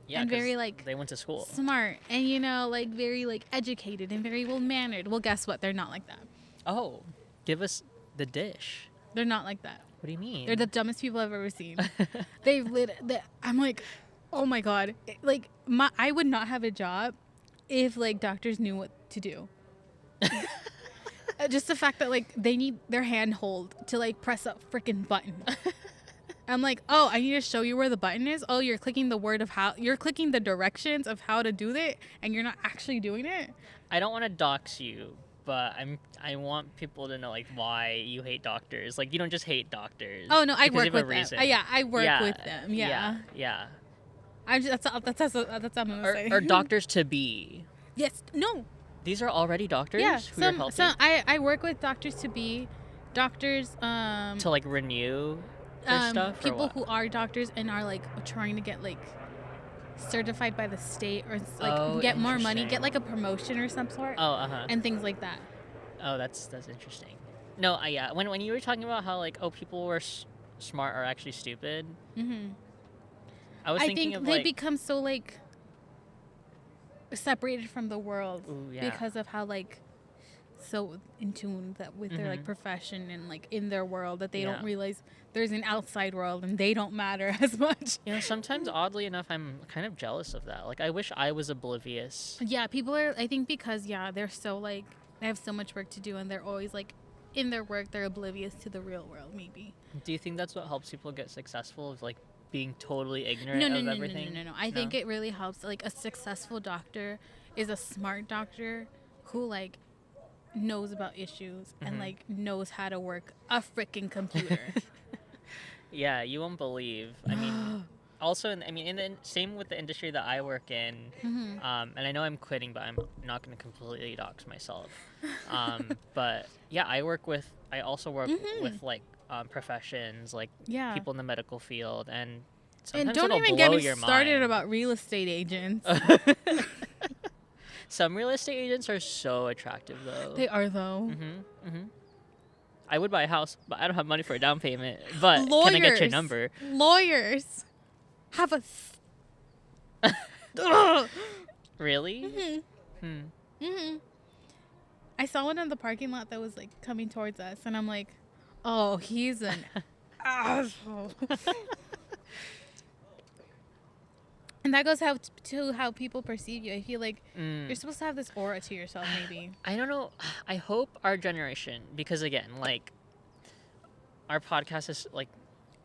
yeah, and very like they went to school, smart, and you know, like very like educated and very well mannered. Well, guess what? They're not like that. Oh, give us the dish. They're not like that. What do you mean? They're the dumbest people I've ever seen. I'm like, oh my God. Like I would not have a job if like doctors knew what to do. Just the fact that like they need their hand hold to like press a freaking button. I'm like, oh, I need to show you where the button is. Oh, you're clicking you're clicking the directions of how to do it, and you're not actually doing it. I don't want to dox you, but I want people to know like why you hate doctors. Like you don't just hate doctors. Oh no, I work with them. I work with them. Yeah. That's all I'm gonna say. Or doctors to be. Yes. No. These are already doctors. Yeah. Who you're helping? I work with doctors to be, doctors. To like renew their stuff. People who are doctors and are like trying to get like certified by the state or like get more money, get like a promotion or some sort. And things like that. Oh, that's interesting. No, yeah. When you were talking about how like people were smart or actually stupid. I was thinking of they become so like separated from the world because of how like so in tune that with their like profession and like in their world that they don't realize there's an outside world and they don't matter as much. You know, sometimes oddly enough, I'm kind of jealous of that. Like I wish I was oblivious. Yeah, people are. I think because they're so like they have so much work to do and they're always like in their work. They're oblivious to the real world. Maybe. Do you think that's what helps people get successful? Is like being totally ignorant of everything? No. I think it really helps. Like a successful doctor is a smart doctor who like knows about issues and like knows how to work a freaking computer. Yeah, you won't believe. I mean, also, in the same with the industry that I work in, and I know I'm quitting, but I'm not going to completely dox myself. But yeah, I also work with like professions, like Yeah. people in the medical field, and And sometimes don't it'll even blow get me your started mind. about real estate agents. Some real estate agents are so attractive, though. They are, though. I would buy a house, but I don't have money for a down payment. But Lawyers. can I get your number? Lawyers have a. Ugh. Really? I saw one in the parking lot that was like coming towards us, and I'm like, oh, he's an asshole. And that goes to how people perceive you. I feel like you're supposed to have this aura to yourself, maybe. I don't know. I hope our generation, because again, like, our podcast is like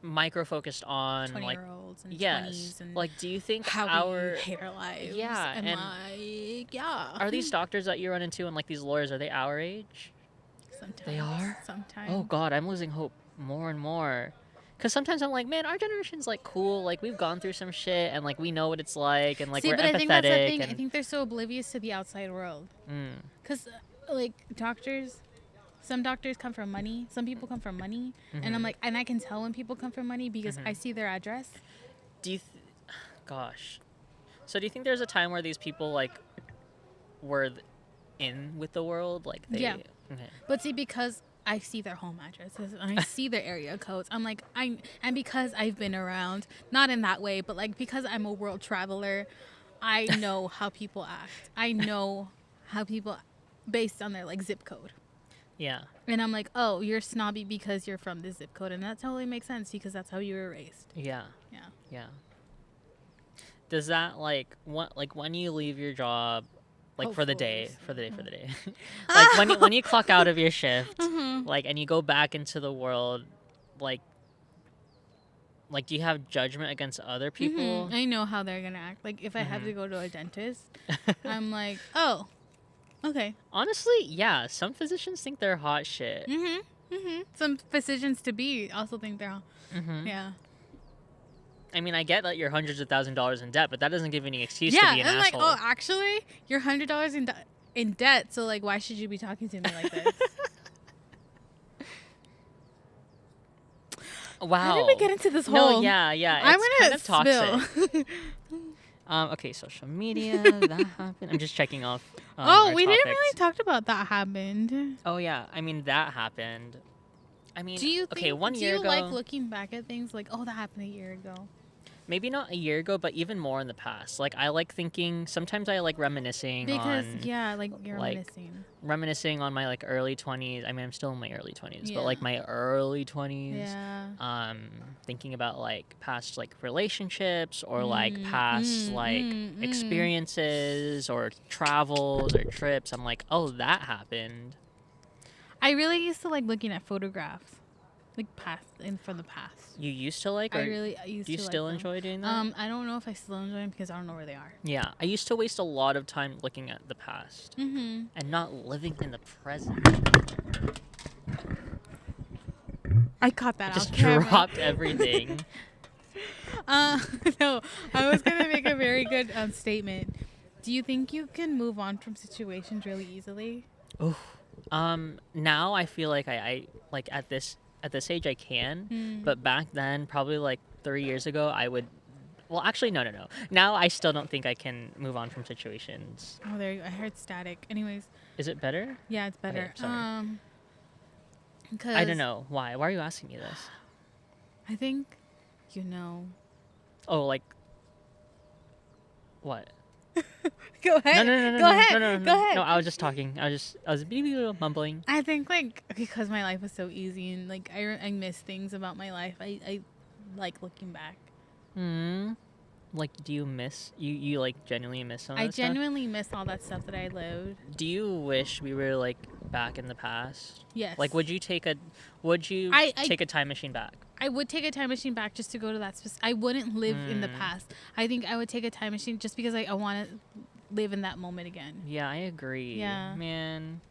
micro focused on 20-year-olds and yes, 20s and like, do you think how our we hate our lives. Yeah, and and like, yeah. are these doctors that you run into and like these lawyers, are they our age? Sometimes. They are? Sometimes. Oh God, I'm losing hope more and more. Because sometimes I'm like, man, our generation's like cool. Like, we've gone through some shit and like we know what it's like, and like See, we're but empathetic. I think that's the thing. And I think they're so oblivious to the outside world. Because, like, doctors, some doctors come from money. Some people come from money. And I'm like, and I can tell when people come from money because I see their address. do you, gosh, so do you think there's a time where these people like were in with the world, like they? Yeah. Okay. But see, because I see their home addresses and I see their area codes, I'm like, and because I've been around, not in that way, but like because I'm a world traveler, I know how people act. I know how people, based on their like zip code. Yeah. And I'm like, oh, you're snobby because you're from this zip code, and that totally makes sense because that's how you were raised. Yeah. Yeah. Yeah. Does that like when you leave your job, like for the day, like when you clock out of your shift, like, and you go back into the world, like do you have judgment against other people? I know how they're gonna act. Like if I have to go to a dentist, I'm like, oh, okay. Honestly, yeah. Some physicians think they're hot shit. Some physicians to be also think they're, yeah. I mean, I get that you're hundreds of $1,000s in debt, but that doesn't give any excuse Yeah, to be an and asshole. like, oh, actually, you're $100 in debt, so like, why should you be talking to me like this? Wow. How did we get into this No, hole? yeah. I'm It's gonna kind of toxic. spill. Okay, social media, that happened. I'm just checking off. Oh, our we didn't topics. really talk about that happened. Oh yeah, I mean that happened. I mean, Do you okay, think, 1 year do you ago, like looking back at things like, oh, that happened a year ago? maybe not a year ago, but even more in the past. Like, I like thinking. Sometimes I like reminiscing Because on like you're like, reminiscing. on my like early 20s. I mean, I'm still in my early 20s, Yeah. but like my early 20s. Yeah. Thinking about like past like relationships or like past like experiences or travels or trips. I'm like, oh, that happened. I really used to like looking at photographs, like from the past. You used to like, or I used do you to still like them. enjoy doing that? I don't know if I still enjoy them because I don't know where they are. Yeah, I used to waste a lot of time looking at the past and not living in the present. I caught that. Just off camera. dropped everything. No, I was gonna make a very good statement. Do you think you can move on from situations really easily? Now I feel like I like at this age I can, but back then, probably like 3 years ago, I would. Well, actually, no. Now I still don't think I can move on from situations. Oh, there you go. I heard static. Anyways, Is it better? yeah, it's better. Okay, sorry. Because I don't know why. Why are you asking me this? I think, you know. Oh, like what? Go ahead. No. Go ahead. No. Go ahead. No, I was just talking. I was mumbling. I think like because my life was so easy and like I miss things about my life. I like looking back. Like, do you miss you like genuinely miss some of I that stuff? genuinely miss all that stuff that I lived. Do you wish we were like back in the past? Yes. Like, would you take a time machine back? I would take a time machine back just to go to that. I wouldn't live in the past. I think I would take a time machine just because I want to live in that moment again. Yeah, I agree. Yeah. Man,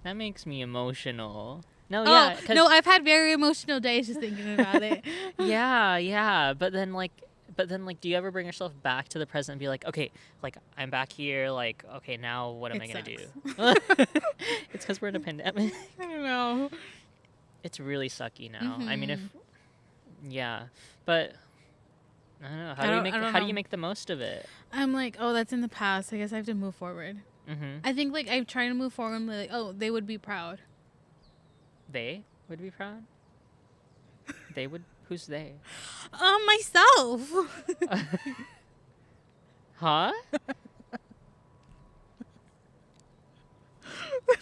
that makes me emotional. No, Oh, yeah. 'Cause- no, I've had very emotional days just thinking about it. yeah. But then, like, do you ever bring yourself back to the present and be like, okay, like, I'm back here, like, okay, now what am I going to do? It's because we're in a pandemic. I don't know. it's really sucky now. I mean, if Mhm. yeah, but I don't know. I don't How do you know. make the most of it? I'm like, oh, that's in the past. I guess I have to move forward. Mm-hmm. I think like I'm trying to move forward and be like, oh, they would be proud. They would be proud. They would. Who's they? Myself. Huh?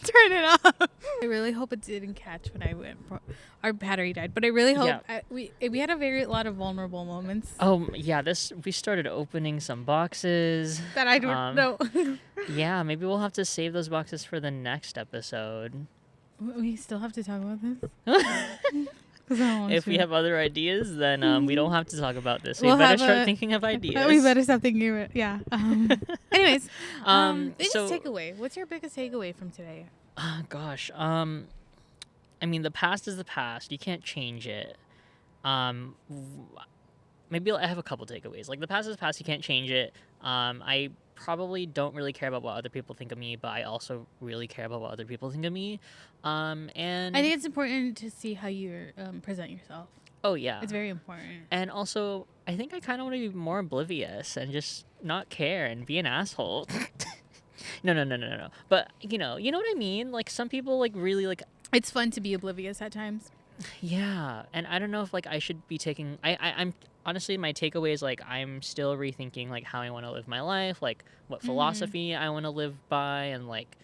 Turn it off. I really hope it didn't catch when I went. Our battery died, but I really hope Yeah. we had a lot of vulnerable moments Oh yeah. We started opening some boxes. that I don't know. Yeah, maybe we'll have to save those boxes for the next episode. We still have to talk about this. 'Cause I want If we to. have other ideas, then we don't have to talk about this. We We'll better have start a- thinking of ideas. We better stop thinking of it. Yeah. Anyways, biggest so- takeaway. What's your biggest takeaway from today? Gosh. I mean, the past is the past. You can't change it. Maybe I have a couple takeaways. Like, the past is the past. You can't change it. I probably don't really care about what other people think of me, but I also really care about what other people think of me. And I think it's important to see how you present yourself. oh yeah, It's very important. and also I think I kind of want to be more oblivious and just not care and be an asshole. No. But you know what I mean. Like, some people like really like. It's fun to be oblivious at times. Yeah, and I don't know if like I should be taking. I'm honestly, my takeaway is like I'm still rethinking like how I want to live my life, like what philosophy I want to live by, and like,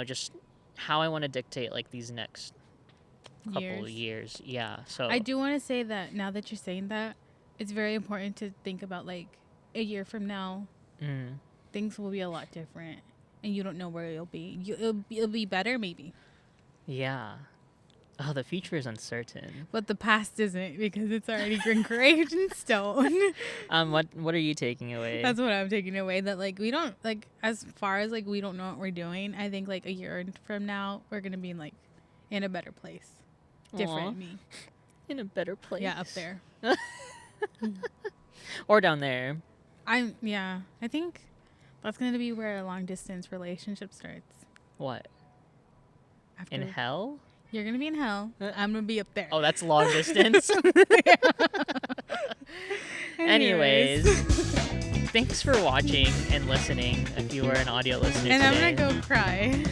just how I want to dictate like these next couple of years. Yeah. So I do want to say that now that you're saying that, it's very important to think about like a year from now, things will be a lot different, and you don't know where you'll be. It'll be better maybe, yeah. Oh, the future is uncertain. but the past isn't because it's already engraved in stone. What are you taking away? That's what I'm taking away. That like we don't like as far as like we don't know what we're doing. I think like a year from now we're gonna be like in a better place, different Aw. me. In a better place. Yeah, up there. Or down there. I think that's gonna be where a long distance relationship starts. What? After In hell? you're gonna be in hell, I'm gonna be up there. Oh, that's long distance. Anyways, thanks for watching and listening if you were an audio listener and today. I'm gonna go cry.